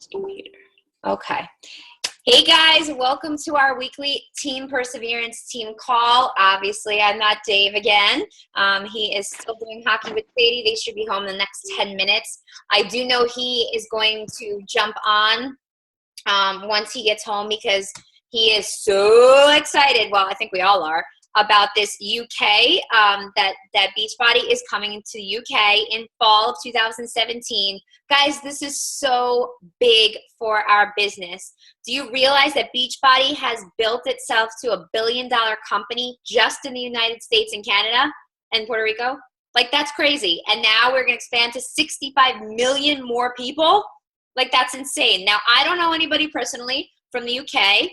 Computer. Okay. Hey guys, welcome to our weekly Team Perseverance team call. Obviously, I'm not Dave again. He is still doing hockey with Sadie. They should be home in the next 10 minutes. I do know he is going to jump on once he gets home because he is so excited. Well, I think we all are about this UK, that Beachbody is coming into the UK in fall of 2017. Guys, this is so big for our business. Do you realize that Beachbody has built itself to $1 billion company just in the United States and Canada and Puerto Rico? Like, that's crazy. And now we're going to expand to 65 million more people. Like, that's insane. Now, I don't know anybody personally from the UK.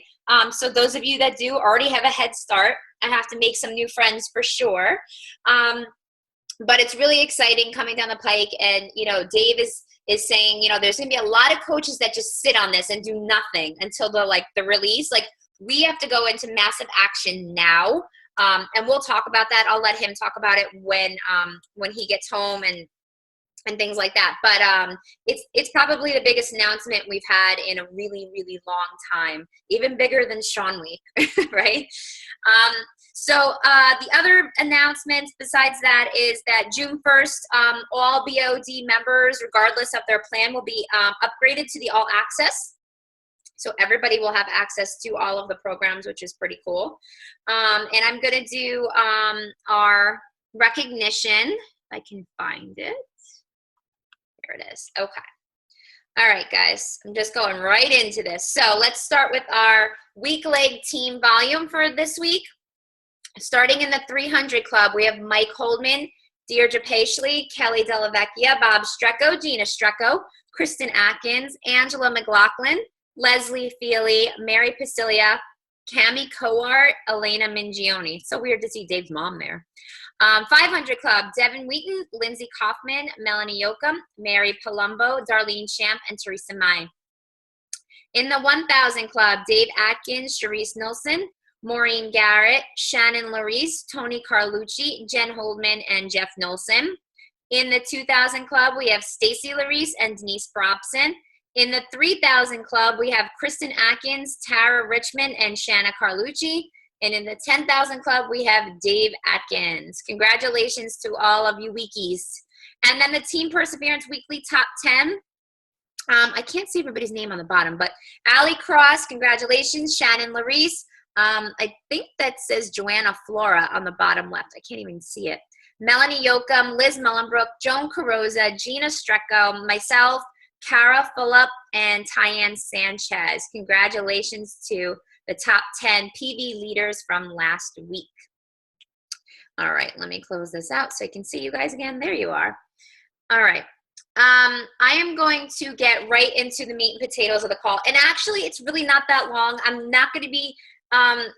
So those of you that do already have a head start. I have to make some new friends for sure. But it's really exciting coming down the pike. And, you know, Dave is saying, you know, there's going to be a lot of coaches that just sit on this and do nothing until the release. Like, we have to go into massive action now. And we'll talk about that. I'll let him talk about it when he gets home and things like that. But it's probably the biggest announcement we've had in a really, really long time, even bigger than Sean Week, right? So the other announcements besides that is that June 1st, all BOD members, regardless of their plan, will be upgraded to the All Access. So everybody will have access to all of the programs, which is pretty cool. And I'm going to do our recognition, if I can find it. There it is. Okay. All right, guys. I'm just going right into this. So let's start with our weak leg team volume for this week. Starting in the 300 club, we have Mike Holdman, Deirdre Paisley, Kelly Delavecchia, Bob Strecco, Gina Strecco, Kristen Atkins, Angela McLaughlin, Leslie Feely, Mary Pasilia, Cami Coart, Elena Mingione. So weird to see Dave's mom there. 500 Club, Devin Wheaton, Lindsay Kaufman, Melanie Yoakum, Mary Palumbo, Darlene Champ, and Teresa Mai. In the 1000 Club, Dave Atkins, Sharice Nilsson, Maureen Garrett, Shannon Larice, Tony Carlucci, Jen Holdman, and Jeff Nilsson. In the 2000 Club, we have Stacy Larice and Denise Brobson. In the 3000 Club, we have Kristen Atkins, Tara Richmond, and Shanna Carlucci. And in the 10,000 Club, we have Dave Atkins. Congratulations to all of you weekies. And then the Team Perseverance Weekly Top 10. I can't see everybody's name on the bottom, but Allie Cross, congratulations. Shannon Larice. I think that says Joanna Flora on the bottom left. I can't even see it. Melanie Yoakum, Liz Mullenbrook, Joan Carosa, Gina Strecco, myself, Cara Phillip, and Tyann Sanchez. Congratulations to the top 10 PV leaders from last week. All right, let me close this out so I can see you guys again. There you are. All right. I am going to get right into the meat and potatoes of the call. And actually, it's really not that long. I'm not going to be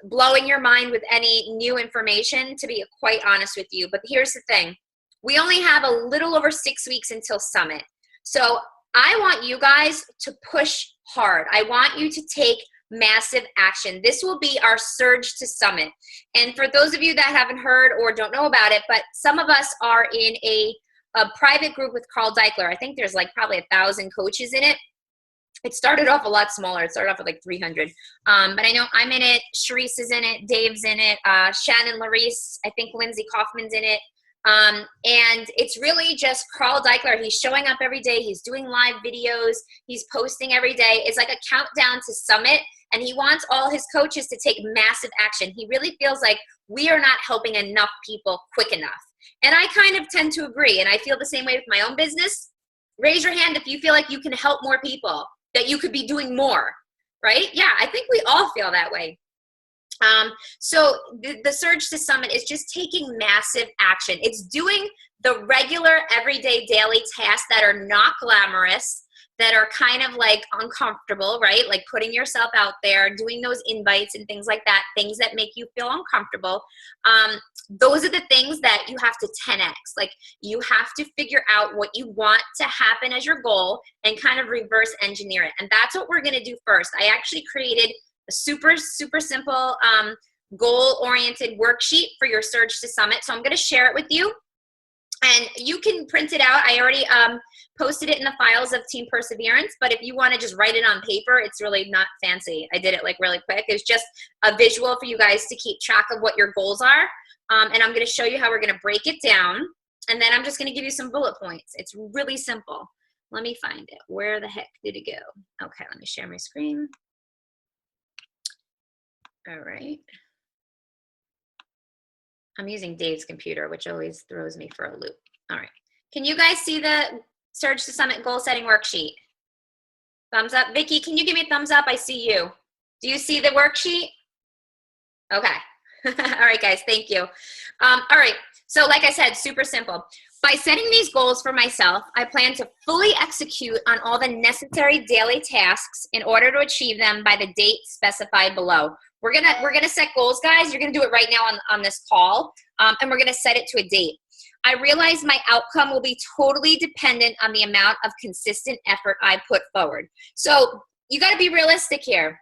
blowing your mind with any new information, to be quite honest with you. But here's the thing. We only have a little over 6 weeks until Summit. So I want you guys to push hard. I want you to take massive action. This will be our surge to Summit. And for those of you that haven't heard or don't know about it, but some of us are in a private group with Carl Deichler. I think there's like probably 1,000 coaches in it. It started off a lot smaller. It started off with like 300. But I know I'm in it. Sharice is in it. Dave's in it. Shannon Larice. I think Lindsay Kaufman's in it. And it's really just Carl Deichler. He's showing up every day. He's doing live videos. He's posting every day. It's like a countdown to Summit. And he wants all his coaches to take massive action. He really feels like we are not helping enough people quick enough. And I kind of tend to agree. And I feel the same way with my own business. Raise your hand if you feel like you can help more people, that you could be doing more, right? Yeah, I think we all feel that way. So the surge to Summit is just taking massive action. It's doing the regular, everyday, daily tasks that are not glamorous, that are kind of like uncomfortable, right? Like putting yourself out there, doing those invites and things like that, things that make you feel uncomfortable. Those are the things that you have to 10x. Like, you have to figure out what you want to happen as your goal and kind of reverse engineer it. And that's what we're going to do first. I actually created a super, super simple goal-oriented worksheet for your Surge to Summit. So I'm going to share it with you. And you can print it out. I already posted it in the files of Team Perseverance, but if you want to just write it on paper, it's really not fancy. I did it like really quick. It's just a visual for you guys to keep track of what your goals are. And I'm going to show you how we're going to break it down. And then I'm just going to give you some bullet points. It's really simple. Let me find it. Where the heck did it go? Okay, let me share my screen. All right. I'm using Dave's computer, which always throws me for a loop. All right. Can you guys see the Surge to Summit goal setting worksheet? Thumbs up. Vicki, can you give me a thumbs up? I see you. Do you see the worksheet? Okay. All right, guys. Thank you. All right. So like I said, super simple. By setting these goals for myself, I plan to fully execute on all the necessary daily tasks in order to achieve them by the date specified below. We're gonna set goals, guys. You're gonna do it right now on this call, and we're gonna set it to a date. I realize my outcome will be totally dependent on the amount of consistent effort I put forward. So you got to be realistic here.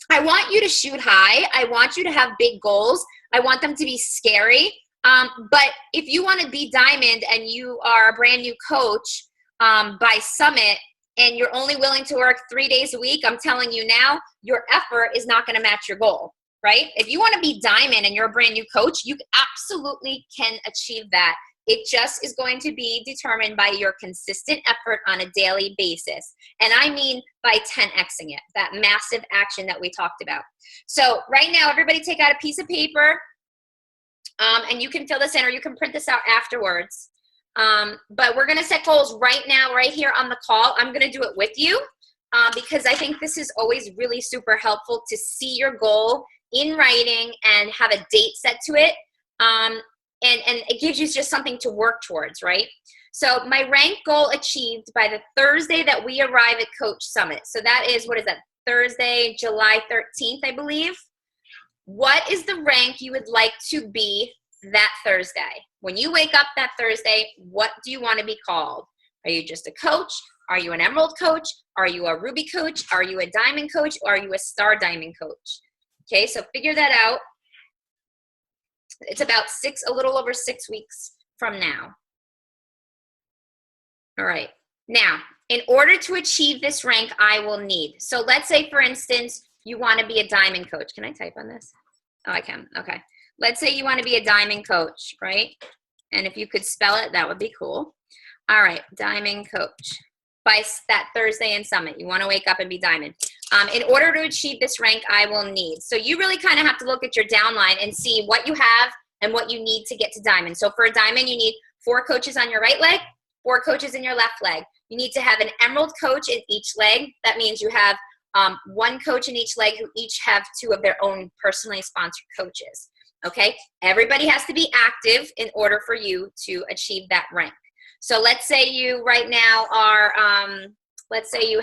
I want you to shoot high. I want you to have big goals. I want them to be scary. But if you want to be diamond and you are a brand new coach by Summit, and you're only willing to work 3 days a week, I'm telling you now, your effort is not going to match your goal, right? If you want to be diamond and you're a brand new coach, you absolutely can achieve that. It just is going to be determined by your consistent effort on a daily basis. And I mean by 10xing it, that massive action that we talked about. So right now, everybody take out a piece of paper, and you can fill this in or you can print this out afterwards. But we're going to set goals right now, right here on the call. I'm going to do it with you because I think this is always really super helpful to see your goal in writing and have a date set to it. And it gives you just something to work towards, right? So my rank goal achieved by the Thursday that we arrive at Coach Summit. So that is, what is that? Thursday, July 13th, I believe. What is the rank you would like to be that Thursday? When you wake up that Thursday, what do you want to be called? Are you just a coach? Are you an emerald coach? Are you a ruby coach? Are you a diamond coach? Or are you a star diamond coach? Okay, so figure that out. It's about a little over 6 weeks from now. All right. Now, in order to achieve this rank, I will need. So let's say, for instance, you want to be a diamond coach. Can I type on this? Oh, I can. Okay. Let's say you want to be a diamond coach, right? And if you could spell it, that would be cool. All right. Diamond coach. By that Thursday in Summit, you want to wake up and be diamond. In order to achieve this rank, I will need. So you really kind of have to look at your downline and see what you have and what you need to get to diamond. So for a diamond, you need 4 coaches on your right leg, 4 coaches in your left leg. You need to have an emerald coach in each leg. That means you have 1 coach in each leg who each have 2 of their own personally sponsored coaches. Okay, everybody has to be active in order for you to achieve that rank. So let's say you right now are, let's say you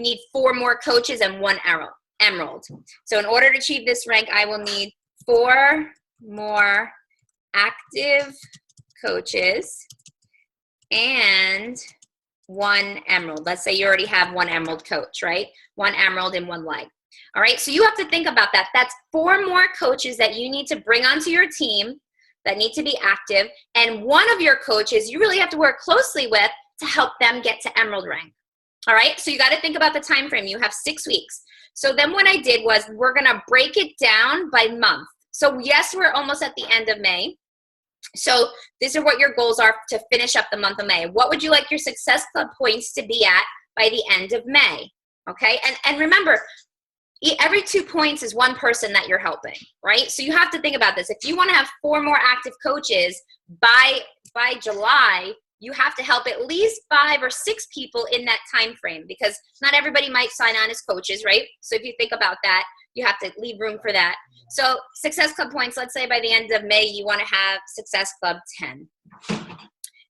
need 4 more coaches and 1 emerald. So in order to achieve this rank, I will need 4 more active coaches and 1 emerald. Let's say you already have 1 emerald coach, right? 1 emerald in 1 leg. All right, so you have to think about that. That's 4 more coaches that you need to bring onto your team that need to be active, and 1 of your coaches you really have to work closely with to help them get to emerald rank. All right, so you got to think about the time frame. You have 6 weeks. So then what I did was we're going to break it down by month. So yes, we're almost at the end of May. So these are what your goals are to finish up the month of May. What would you like your Success Club points to be at by the end of May? Okay, and remember, every 2 points is 1 person that you're helping, right? So you have to think about this. If you want to have 4 more active coaches by July, you have to help at least 5 or 6 people in that time frame, because not everybody might sign on as coaches, right? So if you think about that, you have to leave room for that. So Success Club points, let's say by the end of May, you want to have Success Club 10.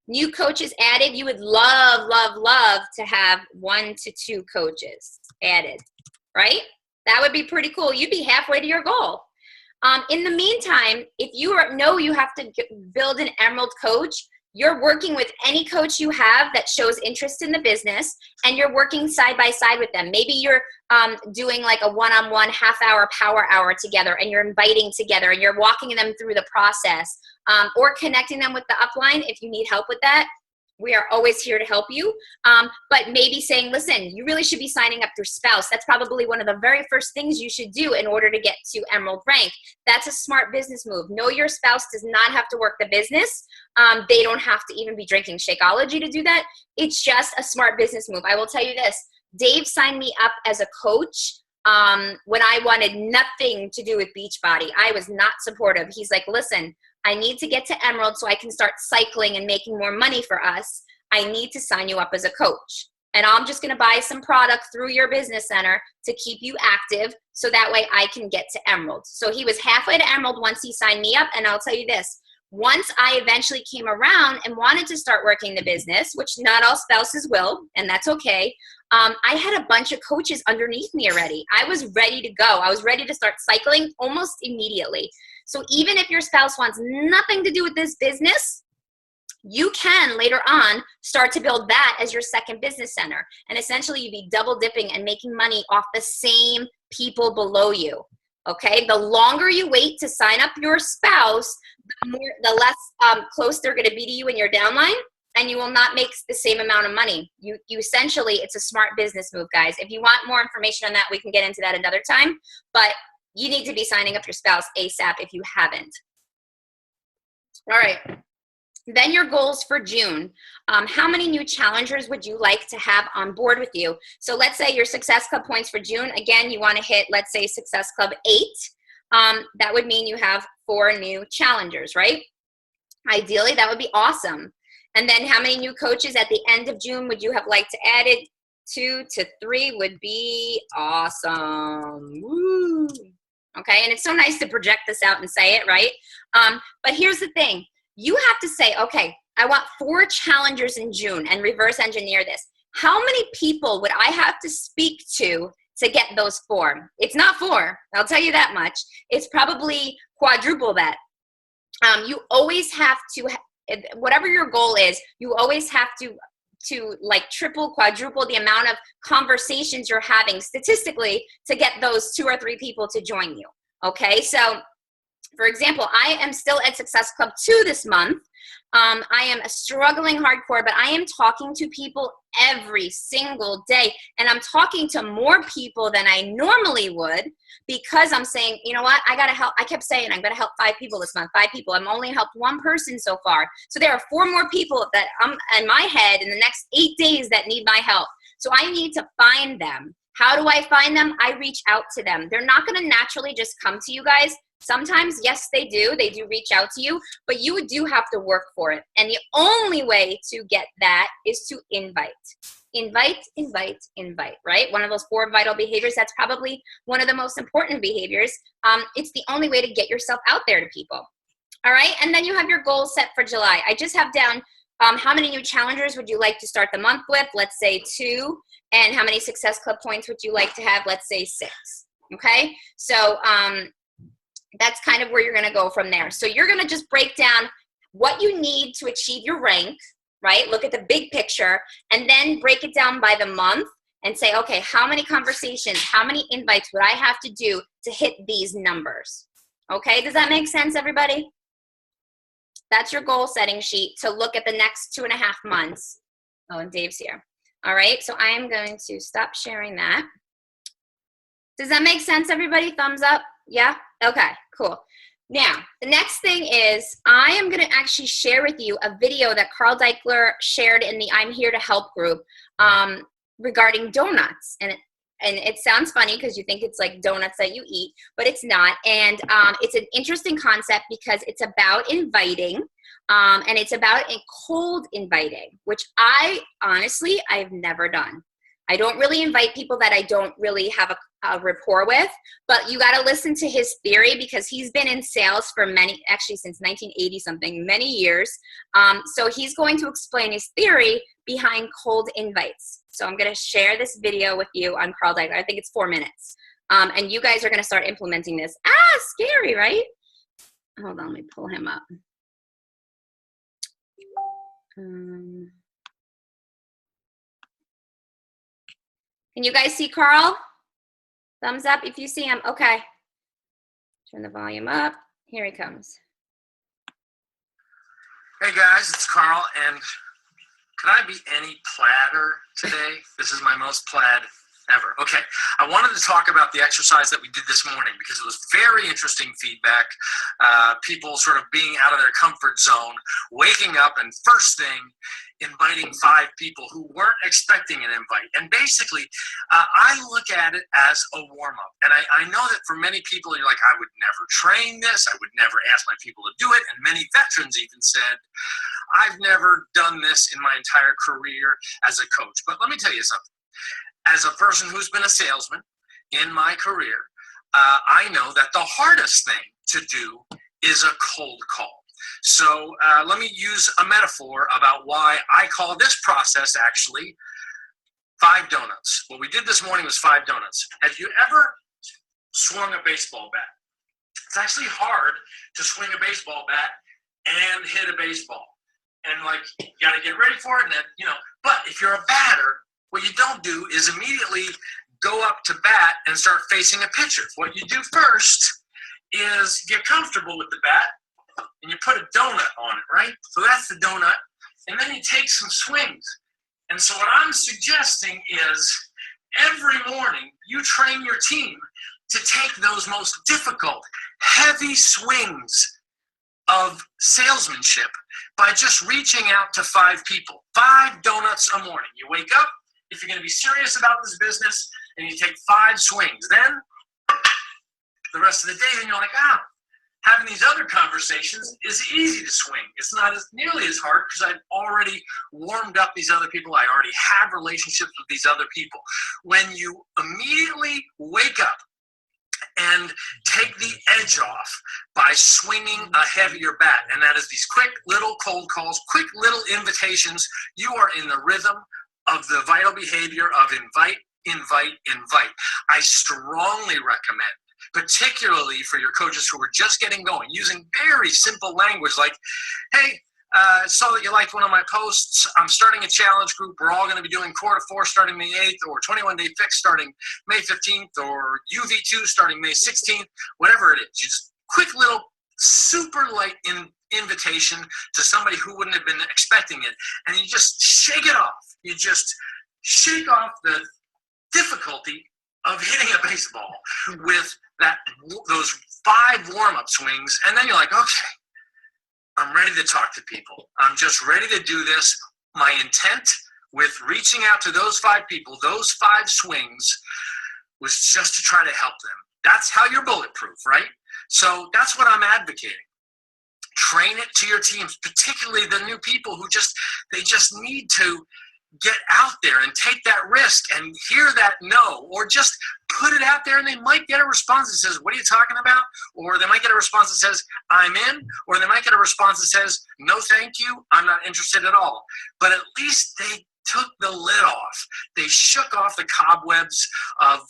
New coaches added, you would love, love, love to have 1 to 2 coaches added, right? That would be pretty cool. You'd be halfway to your goal. In the meantime, if you know you have to build an emerald coach, you're working with any coach you have that shows interest in the business, and you're working side by side with them. Maybe you're doing like a one-on-one half-hour power hour together, and you're inviting together, and you're walking them through the process, or connecting them with the upline if you need help with that. We are always here to help you. But maybe saying, listen, you really should be signing up your spouse. That's probably one of the very first things you should do in order to get to Emerald rank. That's a smart business move. Know your spouse does not have to work the business. They don't have to even be drinking Shakeology to do that. It's just a smart business move. I will tell you this. Dave signed me up as a coach when I wanted nothing to do with Beachbody. I was not supportive. He's like, listen, I need to get to Emerald so I can start cycling and making more money for us. I need to sign you up as a coach. And I'm just going to buy some product through your business center to keep you active so that way I can get to Emerald. So he was halfway to Emerald once he signed me up. And I'll tell you this, once I eventually came around and wanted to start working the business, which not all spouses will, and that's okay, I had a bunch of coaches underneath me already. I was ready to go. I was ready to start cycling almost immediately. So even if your spouse wants nothing to do with this business, you can later on start to build that as your second business center. And essentially you'd be double dipping and making money off the same people below you. Okay, the longer you wait to sign up your spouse, the less close they're going to be to you in your downline, and you will not make the same amount of money. You essentially, it's a smart business move, guys. If you want more information on that, we can get into that another time, but you need to be signing up your spouse ASAP if you haven't. All right. Then your goals for June. How many new challengers would you like to have on board with you? So let's say your Success Club points for June. Again, you want to hit, let's say, Success Club 8. That would mean you have 4 new challengers, right? Ideally, that would be awesome. And then how many new coaches at the end of June would you have liked to add it? 2 to 3 would be awesome. Woo. Okay, and it's so nice to project this out and say it, right? But here's the thing. You have to say, okay, I want 4 challengers in June, and reverse engineer this. How many people would I have to speak to get those 4? It's not 4, I'll tell you that much. It's probably quadruple that. You always have to, whatever your goal is, you always have to like triple, quadruple the amount of conversations you're having statistically to get those 2 or 3 people to join you. Okay, so for example, I am still at Success Club 2 this month. I am struggling hardcore, but I am talking to people every single day. And I'm talking to more people than I normally would because I'm saying, you know what, I got to help. I kept saying, I'm going to help 5 people this month, 5 people. I've only helped 1 person so far. So there are 4 more people that I'm in my head in the next 8 days that need my help. So I need to find them. How do I find them? I reach out to them. They're not going to naturally just come to you guys. Sometimes, yes, they do reach out to you, but you do have to work for it. And the only way to get that is to invite, right? One of those 4 vital behaviors, that's probably one of the most important behaviors. It's the only way to get yourself out there to people. All right, and then you have your goals set for July. I just have down how many new challengers would you like to start the month with? Let's say 2. And how many Success Club points would you like to have? Let's say 6. Okay, so that's kind of where you're going to go from there. So you're going to just break down what you need to achieve your rank, right? Look at the big picture and then break it down by the month and say, okay, how many conversations, how many invites would I have to do to hit these numbers? Okay, does that make sense, everybody? That's your goal setting sheet to look at the next 2.5 months. Oh, and Dave's here. All right, so I am going to stop sharing that. Does that make sense, everybody? Thumbs up? Yeah? Okay, cool. Now, the next thing is I am going to actually share with you a video that Carl Deichler shared in the I'm Here to Help group regarding donuts. And it sounds funny because you think it's like donuts that you eat, but it's not. And it's an interesting concept because it's about inviting, and it's about a cold inviting, which I've never done. I don't really invite people that I don't really have a rapport with, but you got to listen to his theory because he's been in sales for since 1980 something, many years. So he's going to explain his theory behind cold invites. So I'm going to share this video with you on Carl Deichler. I think it's 4 minutes. And you guys are going to start implementing this. Scary, right? Hold on, let me pull him up. Can you guys see Carl? Thumbs up if you see him. Okay. Turn the volume up. Here he comes. Hey guys, it's Carl, and could I be any pladder today? This is my most plaid ever. Okay, I wanted to talk about the exercise that we did this morning because it was very interesting feedback. People sort of being out of their comfort zone, waking up, and first thing, inviting 5 people who weren't expecting an invite. And basically, I look at it as a warm-up. And I know that for many people, you're like, I would never train this. I would never ask my people to do it. And many veterans even said, I've never done this in my entire career as a coach. But let me tell you something. As a person who's been a salesman in my career, I know that the hardest thing to do is a cold call. So let me use a metaphor about why I call this process actually 5 donuts. What we did this morning was 5 donuts. Have you ever swung a baseball bat? It's actually hard to swing a baseball bat and hit a baseball. And like, you got to get ready for it. And then, you know, but if you're a batter, what you don't do is immediately go up to bat and start facing a pitcher. What you do first is get comfortable with the bat and you put a donut on it, right? So that's the donut. And then you take some swings. And so what I'm suggesting is every morning you train your team to take those most difficult, heavy swings of salesmanship by just reaching out to 5 people. 5 donuts a morning. You wake up, if you're going to be serious about this business, and you take 5 swings. Then the rest of the day, then you're like, having these other conversations is easy to swing. It's not nearly as hard because I've already warmed up these other people. I already have relationships with these other people. When you immediately wake up and take the edge off by swinging a heavier bat, and that is these quick little cold calls, quick little invitations, you are in the rhythm of the vital behavior of invite, invite, invite. I strongly recommend, particularly for your coaches who are just getting going, using very simple language like, hey, saw that you liked one of my posts. I'm starting a challenge group. We're all going to be doing Core 4 starting May 8th, or 21-day fix starting May 15th, or UV2 starting May 16th, whatever it is. You just quick little super light invitation to somebody who wouldn't have been expecting it, and you just shake it off. You just shake off the difficulty of hitting a baseball with those 5 warm-up swings, and then you're like, okay, I'm ready to talk to people. I'm just ready to do this. My intent with reaching out to those 5 people, those 5 swings, was just to try to help them. That's how you're bulletproof, right? So that's what I'm advocating. Train it to your teams, particularly the new people who they just need to get out there and take that risk and hear that no, or just put it out there, and they might get a response that says, what are you talking about? Or they might get a response that says, I'm in, or they might get a response that says, no thank you, I'm not interested at all. But at least they took the lid off. They shook off the cobwebs of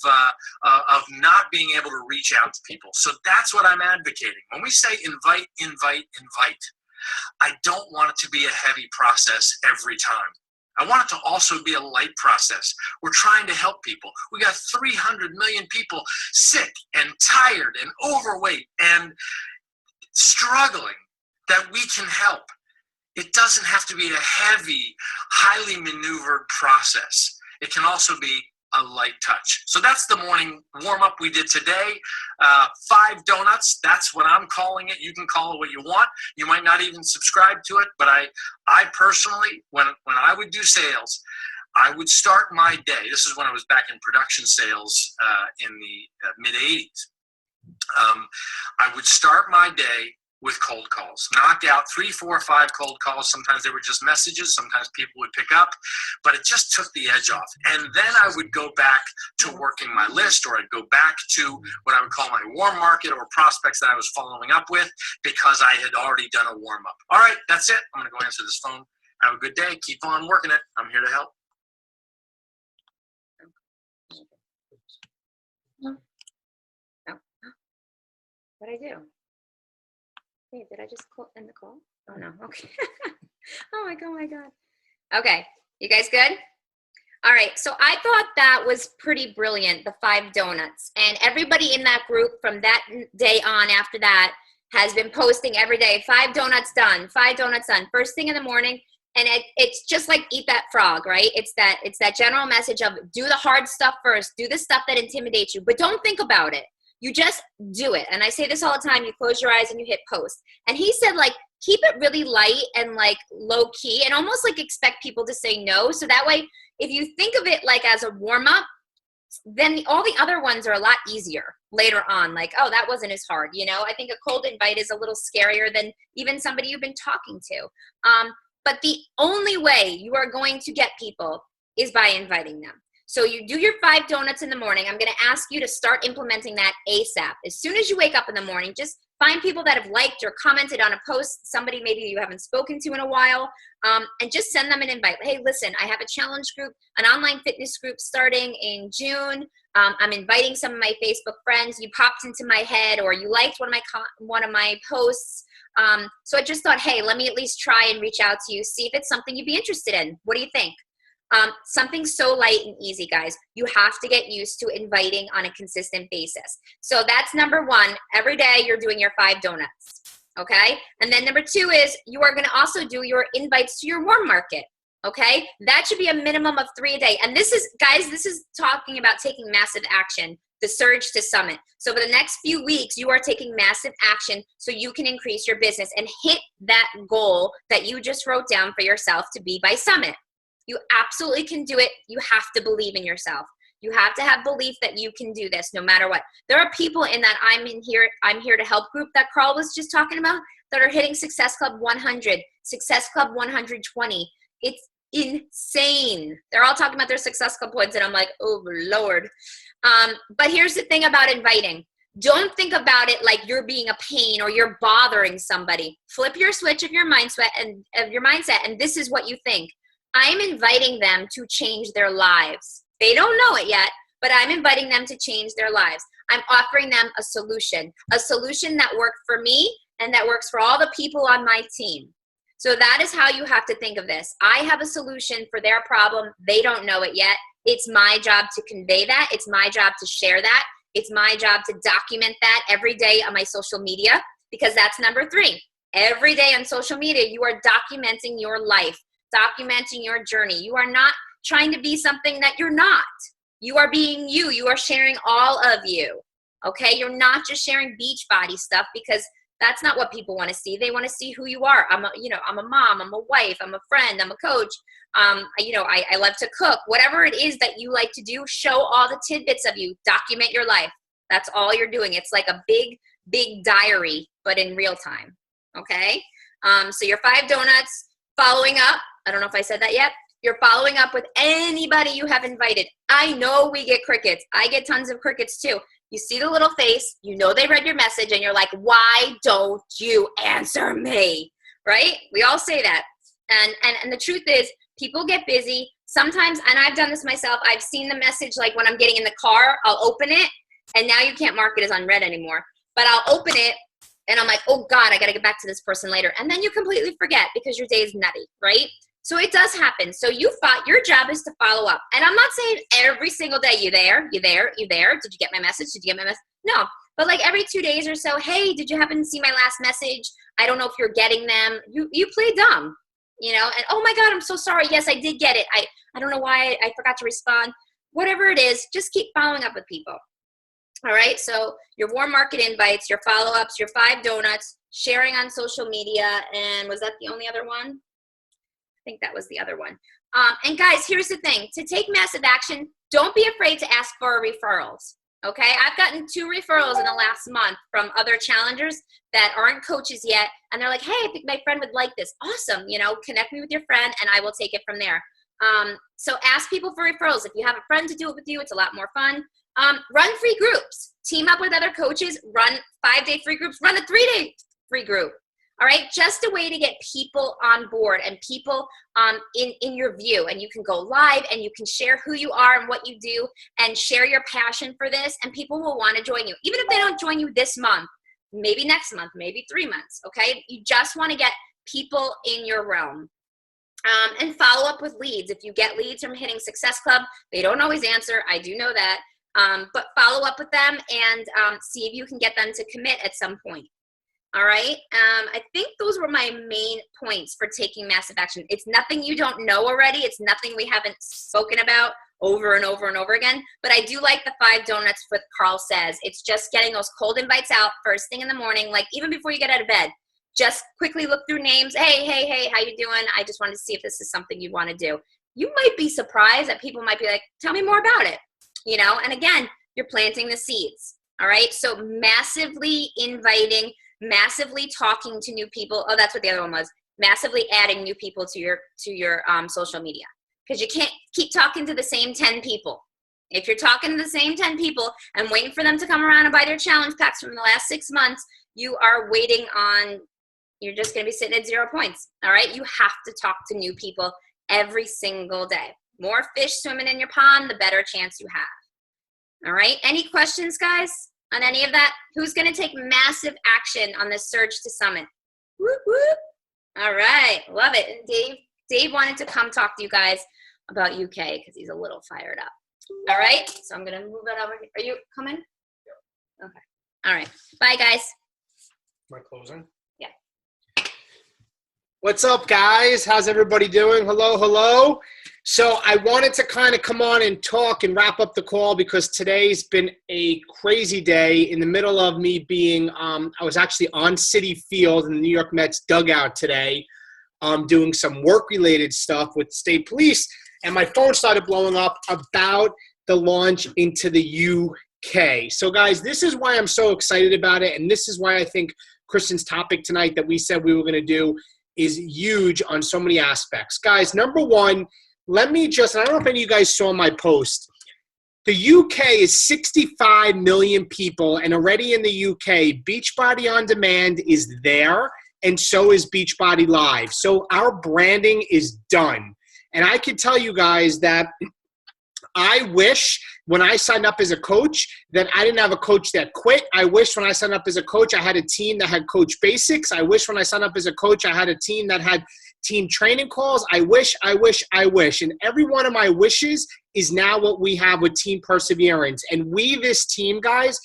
not being able to reach out to people. So that's what I'm advocating. When we say invite, invite, invite, I don't want it to be a heavy process every time. I want it to also be a light process. We're trying to help people. We got 300 million people sick and tired and overweight and struggling that we can help. It doesn't have to be a heavy, highly maneuvered process. It can also be a light touch. So that's the morning warm-up we did today. 5 donuts, that's what I'm calling it. You can call it what you want. You might not even subscribe to it, but I personally, when I would do sales, I would start my day. This is when I was back in production sales in the mid-'80s. I would start my day with cold calls. Knock out 3, 4, 5 cold calls. Sometimes they were just messages. Sometimes people would pick up, but it just took the edge off. And then I would go back to working my list, or I'd go back to what I would call my warm market or prospects that I was following up with because I had already done a warm up. All right, that's it. I'm going to go answer this phone. Have a good day. Keep on working it. I'm here to help. What'd I do? Wait, did I just end the call? Oh, no. Okay. Oh my God. Okay. You guys good? All right. So I thought that was pretty brilliant, the 5 donuts. And everybody in that group from that day on after that has been posting every day, 5 donuts done, 5 donuts done, first thing in the morning. And it's just like eat that frog, right? It's that general message of do the hard stuff first, do the stuff that intimidates you, but don't think about it. You just do it. And I say this all the time, you close your eyes and you hit post. And he said, like, keep it really light and like low key and almost like expect people to say no. So that way, if you think of it like as a warm up, then all the other ones are a lot easier later on. Like, oh, that wasn't as hard. You know, I think a cold invite is a little scarier than even somebody you've been talking to. But the only way you are going to get people is by inviting them. So you do your 5 donuts in the morning. I'm going to ask you to start implementing that ASAP. As soon as you wake up in the morning, just find people that have liked or commented on a post, somebody maybe you haven't spoken to in a while, and just send them an invite. Hey, listen, I have a challenge group, an online fitness group starting in June. I'm inviting some of my Facebook friends. You popped into my head, or you liked one of my posts. So I just thought, hey, let me at least try and reach out to you, see if it's something you'd be interested in. What do you think? Something so light and easy, guys. You have to get used to inviting on a consistent basis. So that's number 1. Every day you're doing your 5 donuts, okay? And then number 2 is you are going to also do your invites to your warm market, okay? That should be a minimum of 3 a day. And this is, guys, this is talking about taking massive action, the surge to summit. So for the next few weeks, you are taking massive action so you can increase your business and hit that goal that you just wrote down for yourself to be by summit. You absolutely can do it. You have to believe in yourself. You have to have belief that you can do this no matter what. There are people in that I'm here to help group that Carl was just talking about that are hitting Success Club 100, Success Club 120. It's insane. They're all talking about their Success Club points and I'm like, oh Lord. But here's the thing about inviting. Don't think about it like you're being a pain or you're bothering somebody. Flip your switch of your mindset and this is what you think. I'm inviting them to change their lives. They don't know it yet, but I'm inviting them to change their lives. I'm offering them a solution that worked for me and that works for all the people on my team. So that is how you have to think of this. I have a solution for their problem. They don't know it yet. It's my job to convey that. It's my job to share that. It's my job to document that every day on my social media, because that's number 3. Every day on social media, you are documenting your life, documenting your journey. You are not trying to be something that you're not. You are being you. You are sharing all of you. Okay? You're not just sharing beach body stuff, because that's not what people want to see. They want to see who you are. I'm a mom, I'm a wife, I'm a friend, I'm a coach. I love to cook. Whatever it is that you like to do, show all the tidbits of you. Document your life. That's all you're doing. It's like a big, big diary, but in real time. Okay? So your 5 donuts, following up. I don't know if I said that yet. You're following up with anybody you have invited. I know we get crickets. I get tons of crickets too. You see the little face, you know they read your message, and you're like, why don't you answer me? Right? We all say that. And the truth is, people get busy. Sometimes, and I've done this myself, I've seen the message like when I'm getting in the car, I'll open it, and now you can't mark it as unread anymore. But I'll open it, and I'm like, oh God, I got to get back to this person later. And then you completely forget because your day is nutty, right? So it does happen. So your job is to follow up. And I'm not saying every single day, you there? Did you get my message? Did you get my message? No. But like every 2 days or so, hey, did you happen to see my last message? I don't know if you're getting them. You play dumb, and oh my God, I'm so sorry. Yes, I did get it. I don't know why I forgot to respond. Whatever it is, just keep following up with people. All right, so your warm market invites, your follow-ups, your 5 donuts, sharing on social media, and was that the only other one? I think that was the other one. And guys, here's the thing. To take massive action, don't be afraid to ask for referrals, okay? I've gotten 2 referrals in the last month from other challengers that aren't coaches yet, and they're like, hey, I think my friend would like this. Awesome, connect me with your friend, and I will take it from there. So ask people for referrals. If you have a friend to do it with you, it's a lot more fun. Run free groups. Team up with other coaches. Run 5-day free groups. Run a 3-day free group. All right, just a way to get people on board and people in your view. And you can go live and you can share who you are and what you do and share your passion for this, and people will want to join you. Even if they don't join you this month, maybe next month, maybe 3 months, okay? You just want to get people in your realm. And follow up with leads. If you get leads from Hitting Success Club, they don't always answer. I do know that. But follow up with them and see if you can get them to commit at some point. All right. I think those were my main points for taking massive action. It's nothing you don't know already. It's nothing we haven't spoken about over and over and over again. But I do like the 5 donuts what Carl says. It's just getting those cold invites out first thing in the morning, like even before you get out of bed. Just quickly look through names. Hey, how you doing? I just wanted to see if this is something you want to do. You might be surprised that people might be like, tell me more about it. You know, and again, you're planting the seeds. All right. So massively inviting, massively talking to new people. Oh, that's what the other one was. Massively adding new people to your social media, because you can't keep talking to the same 10 people. If you're talking to the same 10 people and waiting for them to come around and buy their challenge packs from the last 6 months, you are waiting on, you're just going to be sitting at 0 points. All right. You have to talk to new people every single day. More fish swimming in your pond, the better chance you have. All right. Any questions, guys, on any of that? Who's going to take massive action on this surge to summit? Whoop, whoop. All right. Love it. And Dave wanted to come talk to you guys about UK because he's a little fired up. All right. So I'm going to move it over here. Are you coming? Yeah. Okay. All right. Bye, guys. Am I closing? Yeah. What's up, guys? How's everybody doing? Hello. So I wanted to kind of come on and talk and wrap up the call because today's been a crazy day. In the middle of me being, I was actually on Citi Field in the New York Mets dugout today, doing some work-related stuff with state police, and my phone started blowing up about the launch into the UK. So, guys, this is why I'm so excited about it, and this is why I think Kristen's topic tonight that we said we were going to do is huge on so many aspects. Guys, number one, let me just, I don't know if any of you guys saw my post. The UK is 65 million people, and already in the UK, Beachbody On Demand is there, and so is Beachbody Live. So our branding is done. And I can tell you guys that I wish when I signed up as a coach that I didn't have a coach that quit. I wish when I signed up as a coach I had a team that had coach basics. I wish when I signed up as a coach I had a team that had team training calls. I wish. And every one of my wishes is now what we have with Team Perseverance. And we, this team, guys,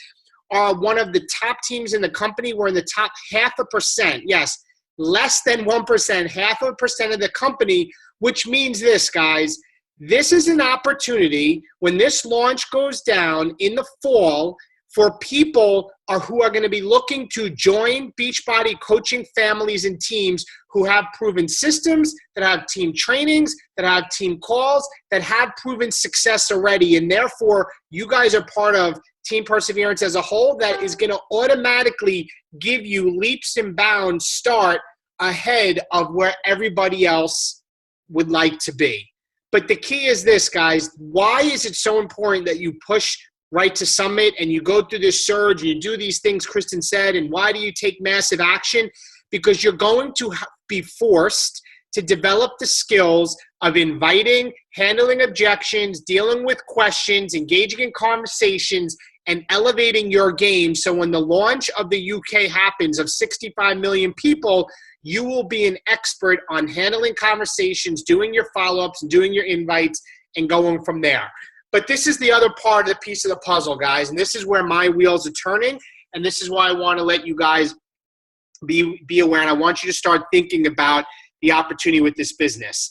are one of the top teams in the company. We're in the top 0.5%. Yes, less than 1%, 0.5% of the company, which means this, guys. This is an opportunity when this launch goes down in the fall for people who are going to be looking to join Beachbody coaching families and teams who have proven systems, that have team trainings, that have team calls, that have proven success already. And therefore, you guys are part of Team Perseverance as a whole that is going to automatically give you leaps and bounds start ahead of where everybody else would like to be. But the key is this, guys. Why is it so important that you push right to summit and you go through this surge and you do these things Kristen said, and why do you take massive action? Because you're going to be forced to develop the skills of inviting, handling objections, dealing with questions, engaging in conversations, and elevating your game. So when the launch of the UK happens of 65 million people, you will be an expert on handling conversations, doing your follow-ups, doing your invites, and going from there. But this is the other part of the piece of the puzzle, guys, and this is where my wheels are turning, and this is why I want to let you guys be aware, and I want you to start thinking about the opportunity with this business.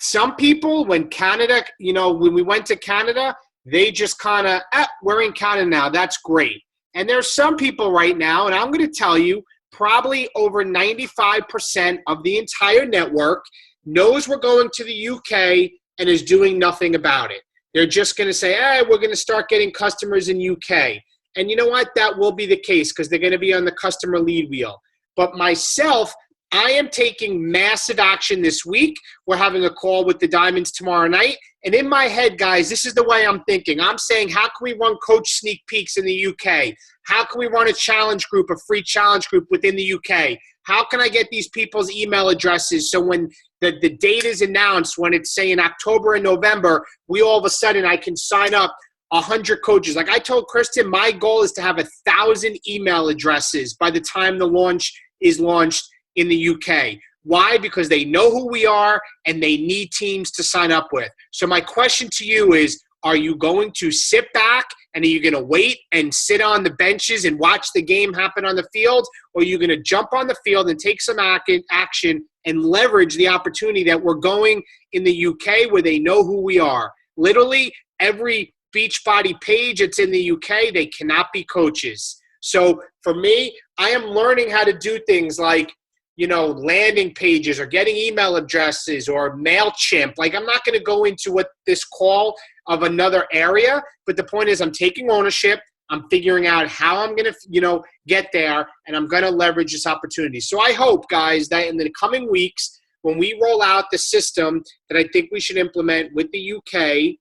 Some people, when Canada, when we went to Canada, they just kind of, we're in Canada now, that's great. And there's some people right now, and I'm going to tell you, probably over 95% of the entire network knows we're going to the UK and is doing nothing about it. They're just going to say, we're going to start getting customers in UK. And you know what? That will be the case because they're going to be on the customer lead wheel. But myself, I am taking massive action this week. We're having a call with the Diamonds tomorrow night. And in my head, guys, this is the way I'm thinking. I'm saying, how can we run coach sneak peeks in the UK? How can we run a challenge group, a free challenge group within the UK? How can I get these people's email addresses so when the date is announced, when it's, say, in October and November, we all of a sudden, I can sign up 100 coaches. Like I told Kristen, my goal is to have 1,000 email addresses by the time the launch is launched in the UK. Why? Because they know who we are and they need teams to sign up with. So my question to you is, are you going to sit back and are you going to wait and sit on the benches and watch the game happen on the field? Or are you going to jump on the field and take some action and leverage the opportunity that we're going in the UK where they know who we are? Literally every Beachbody page that's in the UK, they cannot be coaches. So for me, I am learning how to do things like, landing pages or getting email addresses or MailChimp. Like, I'm not going to go into what this call of another area, but the point is I'm taking ownership. I'm figuring out how I'm going to, get there, and I'm going to leverage this opportunity. So I hope, guys, that in the coming weeks, when we roll out the system that I think we should implement with the UK,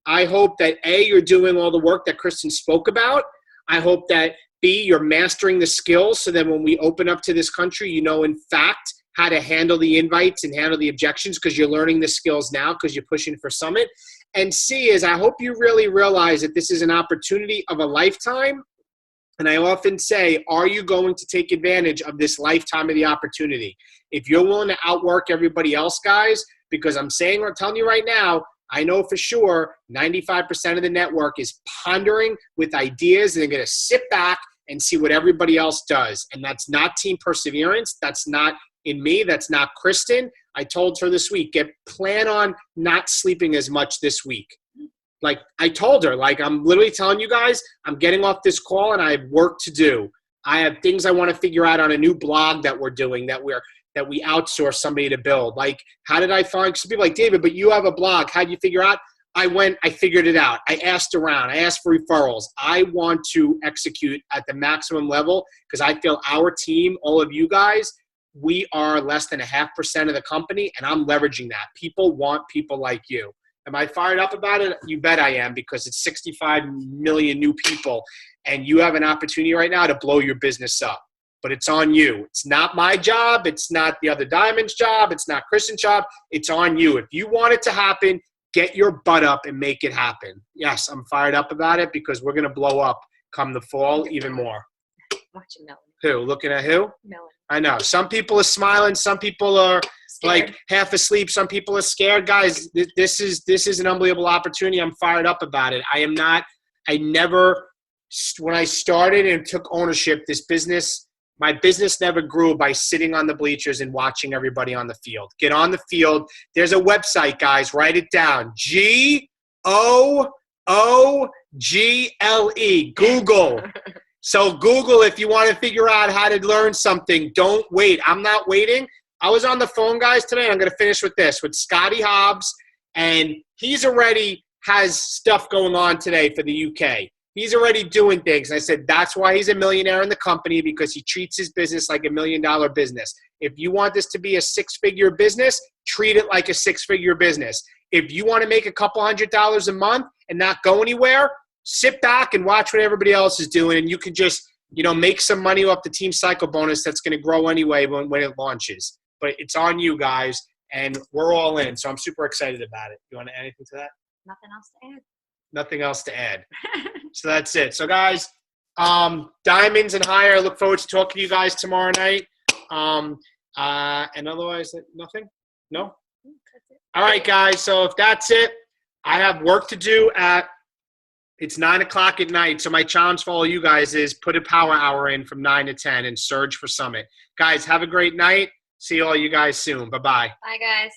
I hope that A, you're doing all the work that Kristen spoke about. I hope that B, you're mastering the skills so that when we open up to this country, in fact, how to handle the invites and handle the objections because you're learning the skills now because you're pushing for Summit. And C is I hope you really realize that this is an opportunity of a lifetime. And I often say, are you going to take advantage of this lifetime of the opportunity? If you're willing to outwork everybody else, guys, because I'm telling you right now, I know for sure 95% of the network is pondering with ideas and they're going to sit back and see what everybody else does. And that's not team perseverance. That's not in me. That's not Kristen. I told her this week, plan on not sleeping as much this week. Like I told her, I'm literally telling you guys, I'm getting off this call and I have work to do. I have things I want to figure out on a new blog that we're doing that we outsource somebody to build. Like, how did I find some people like, David, but you have a blog. How did you figure out? I figured it out. I asked around. I asked for referrals. I want to execute at the maximum level because I feel our team, all of you guys, we are less than 0.5% of the company, and I'm leveraging that. People want people like you. Am I fired up about it? You bet I am, because it's 65 million new people, and you have an opportunity right now to blow your business up. But it's on you. It's not my job. It's not the other Diamond's job. It's not Kristen's job. It's on you. If you want it to happen, get your butt up and make it happen. Yes, I'm fired up about it because we're going to blow up come the fall even more. Watching Melanie. Who? Looking at who? Melanie. I know. Some people are smiling. Some people are Scared. like half asleep. Some people are scared. Guys, this is an unbelievable opportunity. I'm fired up about it. When I started and took ownership, my business never grew by sitting on the bleachers and watching everybody on the field. Get on the field. There's a website, guys. Write it down. Google. Google. So Google if you want to figure out how to learn something. Don't wait. I'm not waiting. I was on the phone, guys, today, and I'm going to finish with this, with Scotty Hobbs, and he's already has stuff going on today for the UK. He's already doing things. And I said, that's why he's a millionaire in the company, because he treats his business like $1 million business. If you want this to be a 6-figure business, treat it like a 6-figure business. If you want to make a couple $100s a month and not go anywhere, sit back and watch what everybody else is doing. And you can just, make some money off the team cycle bonus that's going to grow anyway when it launches. But it's on you guys, and we're all in. So I'm super excited about it. You want to add anything to that? Nothing else to add. Nothing else to add. So that's it. So, guys, Diamonds and higher. I look forward to talking to you guys tomorrow night. And otherwise, nothing? No? That's it. All right, guys. So if that's it, I have work to do it's 9 o'clock at night. So my challenge for all you guys is put a power hour in from 9 to 10 and surge for Summit. Guys, have a great night. See all you guys soon. Bye-bye. Bye, guys.